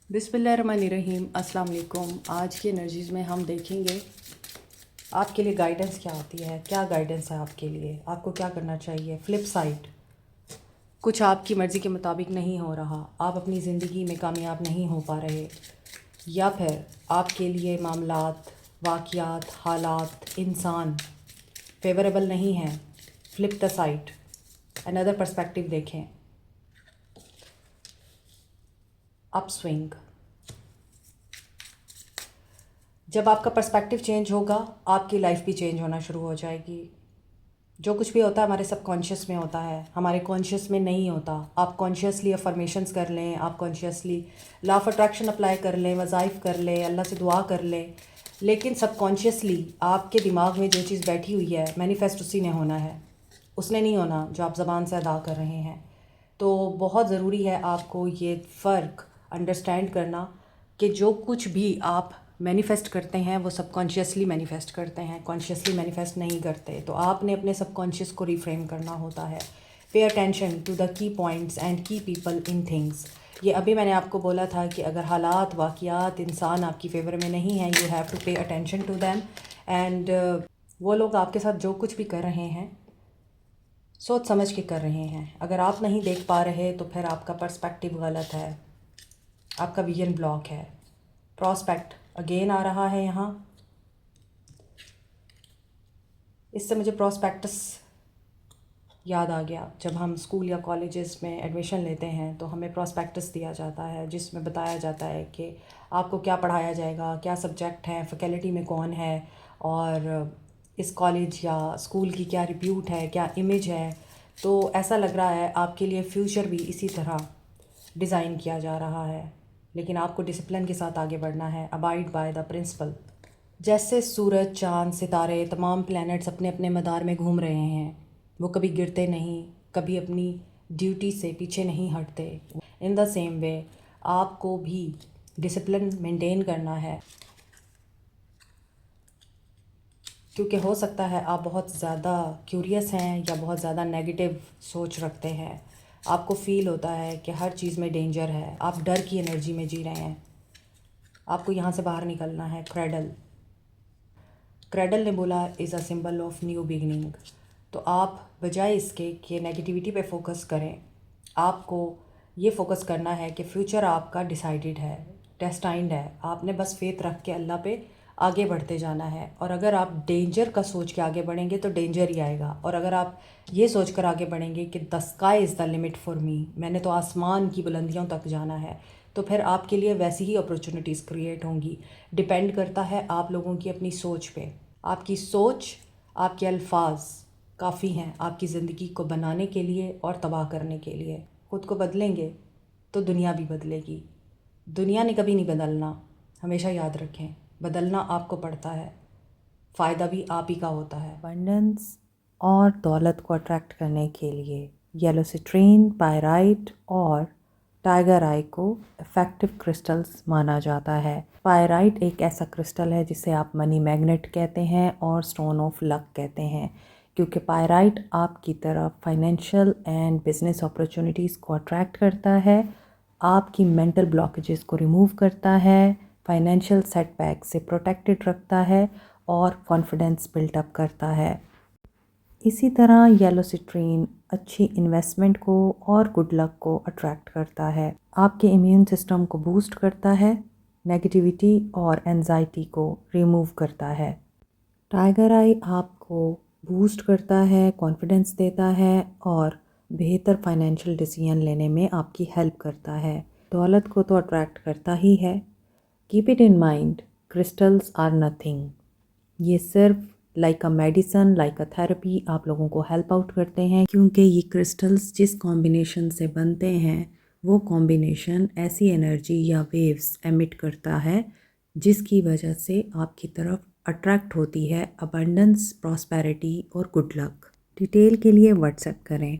बिस्मिल्लाहिर्रहमानिर्रहीम, अस्सलाम वालेकुम। आज की एनर्जीज़ में हम देखेंगे आपके लिए गाइडेंस क्या होती है, क्या गाइडेंस है आपके लिए, आपको क्या करना चाहिए। फ्लिप साइड, कुछ आपकी मर्ज़ी के मुताबिक नहीं हो रहा, आप अपनी ज़िंदगी में कामयाब नहीं हो पा रहे, या फिर आपके लिए मामलात, वाक़यात, हालात, इंसान फेवरेबल नहीं हैं। Flip the side, another perspective देखें। अप स्विंग, जब आपका पर्सपेक्टिव चेंज होगा आपकी लाइफ भी चेंज होना शुरू हो जाएगी। जो कुछ भी होता है हमारे सबकॉन्शियस में होता है, हमारे कॉन्शियस में नहीं होता। आप कॉन्शियसली अफर्मेशंस कर लें, आप consciously law of attraction apply कर लें, वज़ाइफ कर लें, अल्लाह से दुआ कर लें, लेकिन सबकॉन्शियसली आपके दिमाग में जो चीज़ बैठी हुई है मैनिफेस्ट उसी ने होना है, उसने नहीं होना जो आप ज़बान से अदा कर रहे हैं। तो बहुत ज़रूरी है आपको ये फ़र्क अंडरस्टैंड करना कि जो कुछ भी आप मैनिफेस्ट करते हैं वो सबकॉन्शियसली मैनिफेस्ट करते हैं, कॉन्शियसली मैनिफेस्ट नहीं करते। तो आपने अपने सबकॉन्शियस को रिफ्रेम करना होता है। Pay attention to the key points and key people in things. ये अभी मैंने आपको बोला था कि अगर हालात, वाक़यात, इंसान आपकी फ़ेवर में नहीं हैं, you have to pay attention to them. And वो लोग आपके साथ जो कुछ भी कर रहे हैं सोच समझ के कर रहे हैं। अगर आप नहीं देख पा रहे तो फिर आपका पर्सपेक्टिव गलत है, आपका विजन ब्लॉक है। प्रॉस्पेक्ट अगेन आ रहा है यहाँ, इससे मुझे प्रॉस्पेक्टस याद आ गया। जब हम स्कूल या कॉलेजेस में एडमिशन लेते हैं तो हमें प्रॉस्पेक्टस दिया जाता है जिसमें बताया जाता है कि आपको क्या पढ़ाया जाएगा, क्या सब्जेक्ट हैं, फैकल्टी में कौन है, और इस कॉलेज या स्कूल की क्या रिप्यूट है, क्या इमेज है। तो ऐसा लग रहा है आपके लिए फ़्यूचर भी इसी तरह डिज़ाइन किया जा रहा है, लेकिन आपको डिसिप्लिन के साथ आगे बढ़ना है। Abide by the principle. जैसे सूरज, चाँद, सितारे, तमाम प्लैनेट्स अपने अपने मदार में घूम रहे हैं, वो कभी गिरते नहीं, कभी अपनी ड्यूटी से पीछे नहीं हटते। इन द सेम वे आपको भी डिसिप्लिन मेंटेन करना है, क्योंकि हो सकता है आप बहुत ज़्यादा क्यूरियस हैं या बहुत ज़्यादा नेगेटिव सोच रखते हैं। आपको फ़ील होता है कि हर चीज़ में डेंजर है, आप डर की एनर्जी में जी रहे हैं। आपको यहाँ से बाहर निकलना है। क्रेडल ने बोला is a symbol of new beginning. तो आप बजाय इसके कि नेगेटिविटी पे फोकस करें, आपको ये फोकस करना है कि फ्यूचर आपका डिसाइडेड है, डेस्टाइंड है। आपने बस फेथ रख के अल्लाह पे आगे बढ़ते जाना है। और अगर आप डेंजर का सोच के आगे बढ़ेंगे तो डेंजर ही आएगा, और अगर आप ये सोच कर आगे बढ़ेंगे कि the sky is the limit for me, मैंने तो आसमान की बुलंदियों तक जाना है, तो फिर आपके लिए वैसी ही अपॉर्चुनिटीज़ क्रिएट होंगी। डिपेंड करता है आप लोगों की अपनी सोच पे। आपकी सोच, आपके अल्फाज काफ़ी हैं आपकी ज़िंदगी को बनाने के लिए और तबाह करने के लिए। ख़ुद को बदलेंगे तो दुनिया भी बदलेगी। दुनिया ने कभी नहीं बदलना, हमेशा याद रखें। बदलना आपको पड़ता है, फ़ायदा भी आप ही का होता है। अबंडेंस और दौलत को अट्रैक्ट करने के लिए येलो सिट्रीन, पायराइट और टाइगर आई को इफ़ेक्टिव क्रिस्टल्स माना जाता है। पायराइट एक ऐसा क्रिस्टल है जिसे आप मनी मैग्नेट कहते हैं और स्टोन ऑफ लक कहते हैं, क्योंकि पायराइट आपकी तरफ फाइनेंशियल एंड बिजनेस अपॉर्चुनिटीज़ को अट्रैक्ट करता है, आपकी मेंटल ब्लॉकेजेस को रिमूव करता है, फाइनेंशियल सेटबैक से प्रोटेक्टेड रखता है और कॉन्फिडेंस बिल्टअप करता है। इसी तरह येलो सिट्रीन अच्छी इन्वेस्टमेंट को और गुड लक को अट्रैक्ट करता है, आपके इम्यून सिस्टम को बूस्ट करता है, नेगेटिविटी और एंजाइटी को रिमूव करता है। टाइगर आई आपको बूस्ट करता है, कॉन्फिडेंस देता है और बेहतर फाइनेंशियल डिसीजन लेने में आपकी हेल्प करता है। दौलत को तो अट्रैक्ट करता ही है। Keep it in mind, crystals are nothing. ये सिर्फ like a medicine, like a therapy आप लोगों को हेल्प आउट करते हैं, क्योंकि ये क्रिस्टल्स जिस कॉम्बिनेशन से बनते हैं वो कॉम्बिनेशन ऐसी एनर्जी या वेव्स एमिट करता है जिसकी वजह से आपकी तरफ अट्रैक्ट होती है अबंडेंस, प्रॉस्पेरिटी और गुड लक। डिटेल के लिए व्हाट्सएप करें।